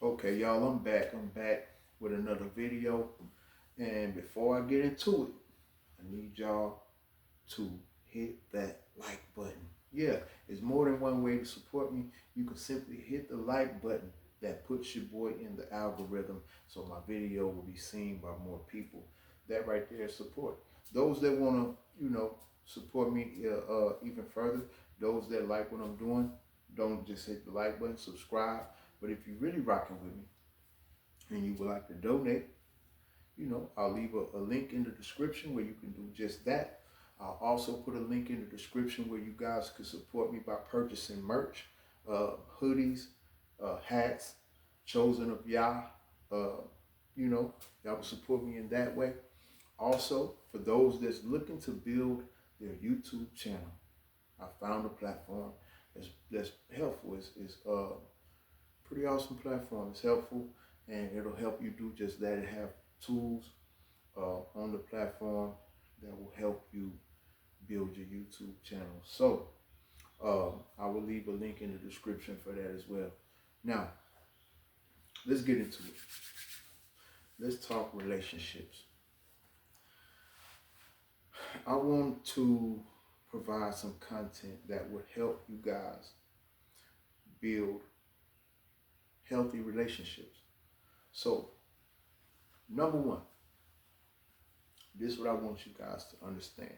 Okay, y'all, I'm back. I'm back with another video. And before I get into it, I need y'all to hit that like button. Yeah, it's more than one way to support me. You can simply hit the like button that puts your boy in the algorithm so my video will be seen by more people. That right there is support. Those that want to, support me even further, those that like what I'm doing, don't just hit the like button, subscribe. But if you're really rocking with me and you would like to donate, I'll leave a link in the description where you can do just that. I'll also put a link in the description where you guys can support me by purchasing merch, hoodies, hats, chosen of Yah. Y'all can support me in that way. Also, for those that's looking to build their YouTube channel, I found a platform that's helpful. It's pretty awesome platform. It's helpful and it'll help you do just that. It have tools on the platform that will help you build your YouTube channel. So I will leave a link in the description for that as well. Now, let's get into it. Let's talk relationships. I want to provide some content that would help you guys build healthy relationships. So, number one, this is what I want you guys to understand.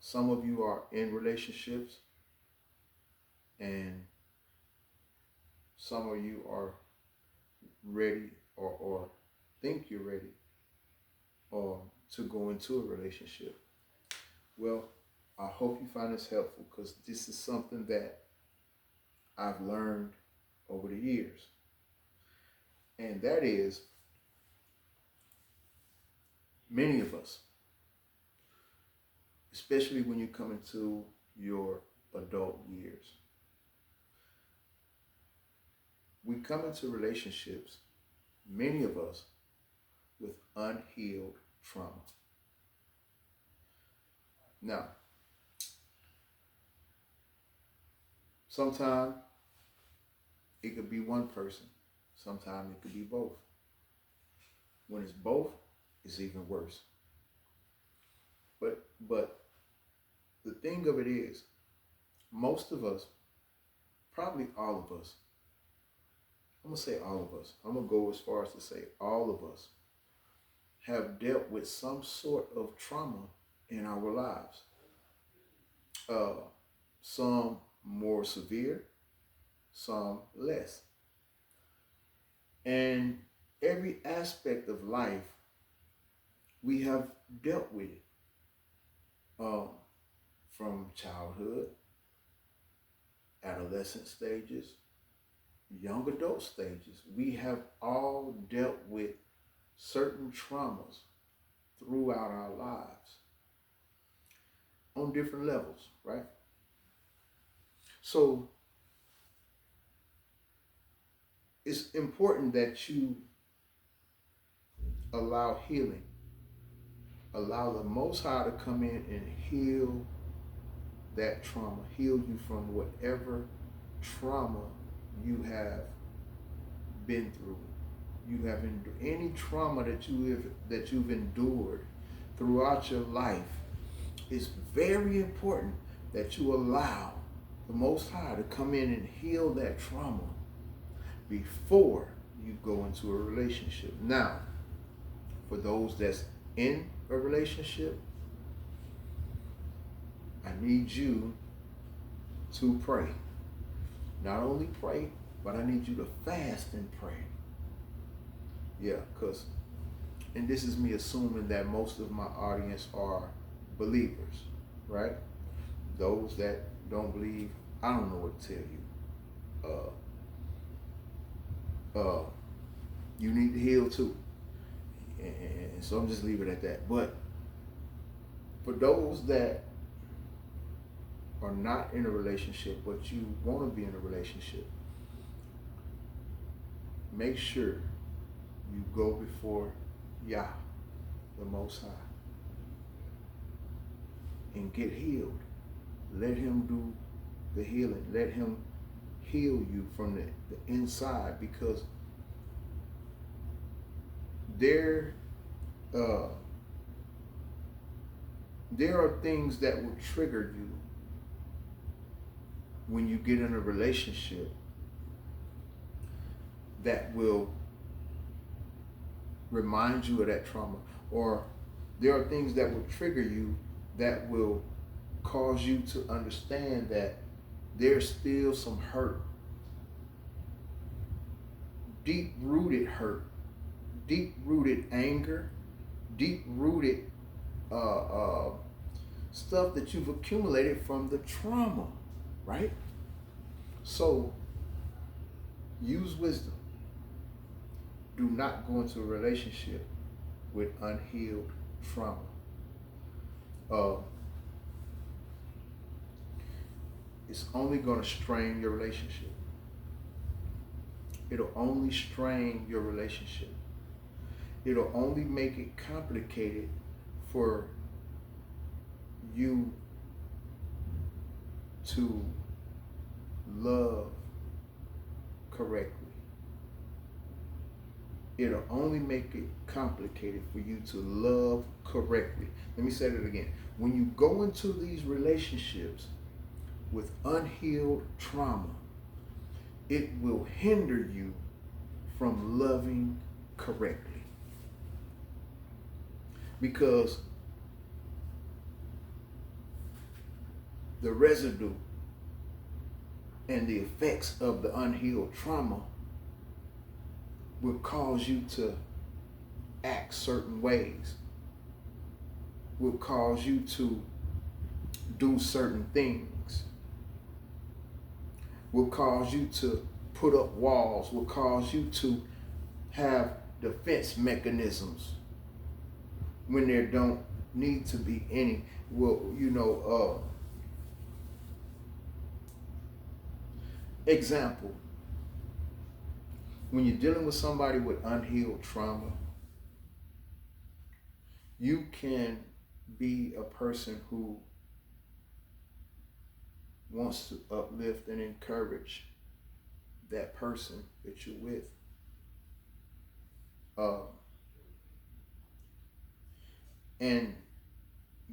Some of you are in relationships and some of you are ready or think you're ready to go into a relationship. Well, I hope you find this helpful because this is something that I've learned over the years. And that is, many of us, especially when you come into your adult years, we come into relationships, many of us, with unhealed trauma. Now, sometimes it could be one person. Sometimes it could be both. When it's both, it's even worse. But the thing of it is, most of us, probably all of us, I'm going to say all of us. I'm going to go as far as to say all of us have dealt with some sort of trauma in our lives. Some more severe, some less. And every aspect of life, we have dealt with it. From childhood, adolescent stages, young adult stages, we have all dealt with certain traumas throughout our lives on different levels, right? So it's important that you allow healing, allow the Most High to come in and heal that trauma, heal you from whatever trauma you have been through. You have endured any trauma that you've endured throughout your life. It's very important that you allow the Most High to come in and heal that trauma before you go into a relationship. Now, for those that's in a relationship, I need you to pray. Not only pray, but I need you to fast and pray. Yeah, and this is me assuming that most of my audience are believers, right? Those that don't believe, I don't know what to tell you. You need to heal too. And so I'm just leave it at that. But for those that are not in a relationship, but you want to be in a relationship, make sure you go before Yah, the Most High, and get healed. Let him do the healing. Let him heal you from the inside, because there uh, there are things that will trigger you when you get in a relationship that will remind you of that trauma, or there are things that will trigger you that will cause you to understand that there's still some hurt, deep-rooted hurt, deep-rooted anger, deep-rooted stuff that you've accumulated from the trauma, right? So use wisdom. Do not go into a relationship with unhealed trauma. It's only going to strain your relationship. It'll only strain your relationship. It'll only make it complicated for you to love correctly. It'll only make it complicated for you to love correctly. Let me say that again. When you go into these relationships with unhealed trauma, it will hinder you from loving correctly. Because the residue and the effects of the unhealed trauma will cause you to act certain ways, will cause you to do certain things, will cause you to put up walls, will cause you to have defense mechanisms when there don't need to be any. Well, example, when you're dealing with somebody with unhealed trauma, you can be a person who wants to uplift and encourage that person that you're with. And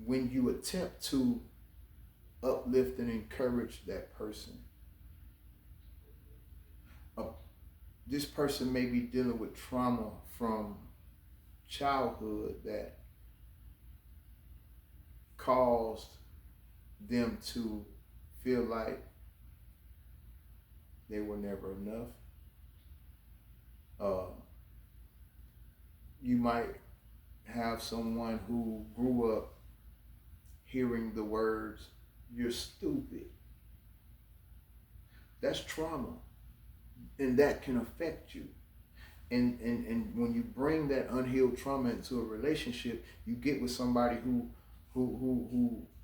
when you attempt to uplift and encourage that person, this person may be dealing with trauma from childhood that caused them to feel like they were never enough. You might have someone who grew up hearing the words, "You're stupid." That's trauma, and that can affect you. And when you bring that unhealed trauma into a relationship, you get with somebody who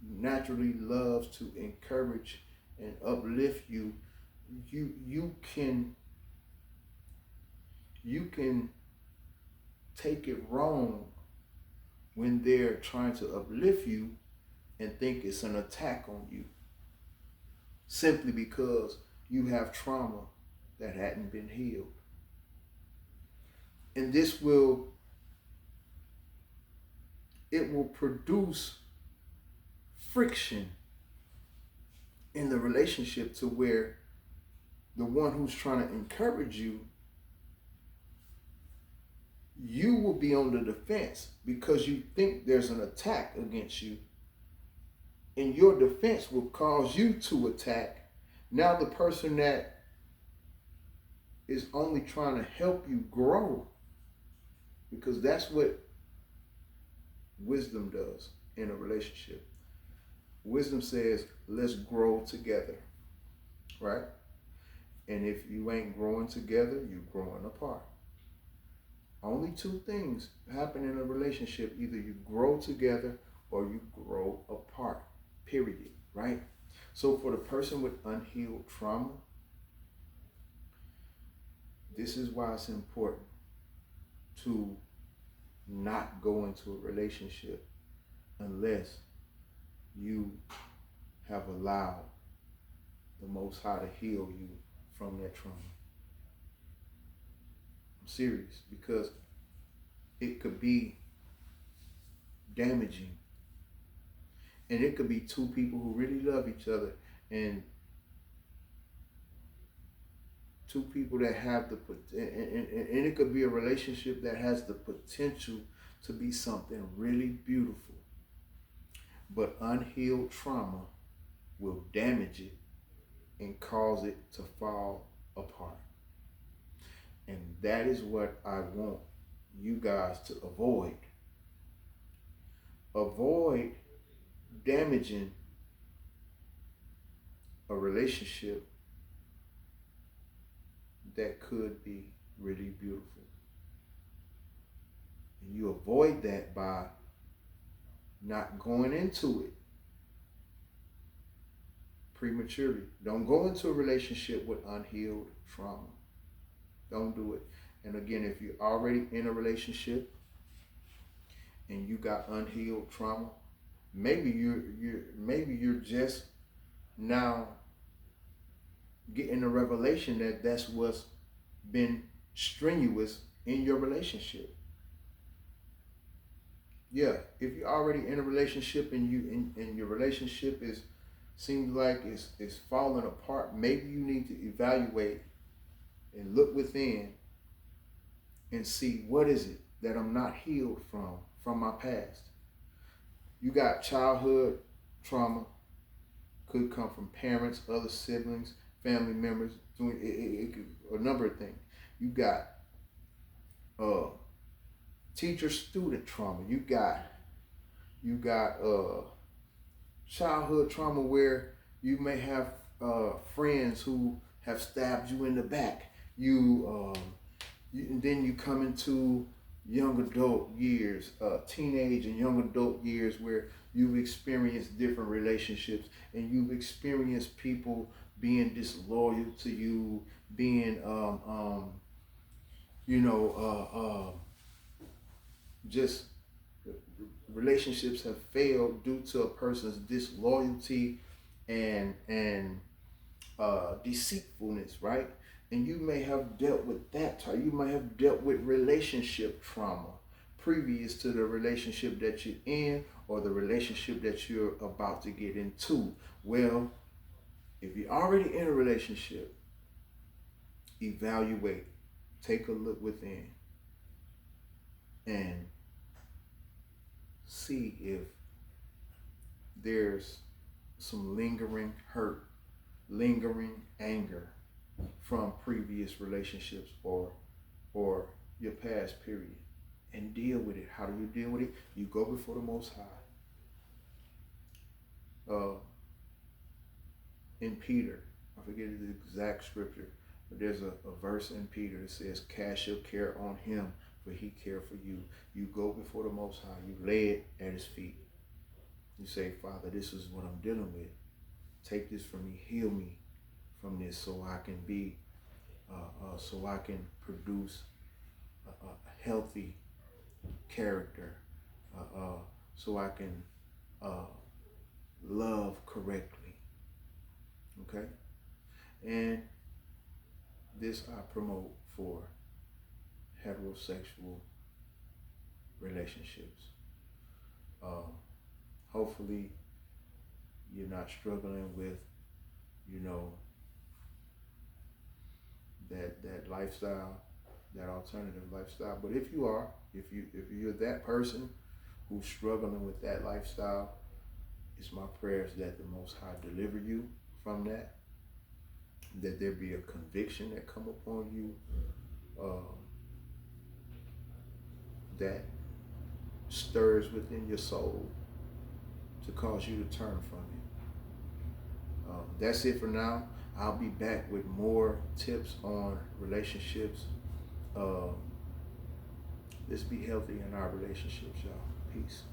naturally loves to encourage and uplift you. You can take it wrong when they're trying to uplift you and think it's an attack on you, simply because you have trauma that hadn't been healed. And this will produce friction in the relationship, to where the one who's trying to encourage you will be on the defense because you think there's an attack against you. And your defense will cause you to attack. Now the person that is only trying to help you grow, because that's what wisdom does in a relationship. Wisdom says, let's grow together, right? And if you ain't growing together, you're growing apart. Only two things happen in a relationship. Either you grow together or you grow apart, period, right? So for the person with unhealed trauma, this is why it's important to not go into a relationship unless you have allowed the Most High to heal you from that trauma. I'm serious, because it could be damaging. And it could be two people who really love each other, and two people that have and it could be a relationship that has the potential to be something really beautiful. But unhealed trauma will damage it and cause it to fall apart. And that is what I want you guys to avoid. Avoid damaging a relationship that could be really beautiful. And you avoid that by not going into it prematurely. Don't go into a relationship with unhealed trauma. Don't do it. And again, if you're already in a relationship and you got unhealed trauma, maybe you're just now getting a revelation that that's what's been strenuous in your relationship. Yeah, if you're already in a relationship and your relationship seems like it's falling apart, maybe you need to evaluate and look within and see, what is it that I'm not healed from my past. You got childhood trauma, could come from parents, other siblings, family members, doing it could, a number of things. You got teacher-student trauma. You got childhood trauma where you may have friends who have stabbed you in the back. And then you come into young adult years, teenage and young adult years, where you've experienced different relationships and you've experienced people being disloyal to you, being just relationships have failed due to a person's disloyalty and deceitfulness, right? And you may have dealt with that. You may have dealt with relationship trauma previous to the relationship that you're in or the relationship that you're about to get into. Well, if you're already in a relationship, evaluate, take a look within, and see if there's some lingering hurt, lingering anger from previous relationships or your past period, and deal with it. How do you deal with it? You go before the Most High. In Peter, I forget the exact scripture, but there's a verse in Peter that says, cast your care on him, for he cared for you. You go before the Most High. You lay it at his feet. You say, Father, this is what I'm dealing with. Take this from me. Heal me from this, so I can be, so I can produce a healthy character, so I can love correctly. Okay? And this I promote for heterosexual relationships. Hopefully you're not struggling with, that lifestyle, that alternative lifestyle. But if you are, if you're that person who's struggling with that lifestyle, it's my prayers that the Most High deliver you from that there be a conviction that come upon you, that stirs within your soul to cause you to turn from it. That's it for now. I'll be back with more tips on relationships. Let's be healthy in our relationships, y'all. Peace.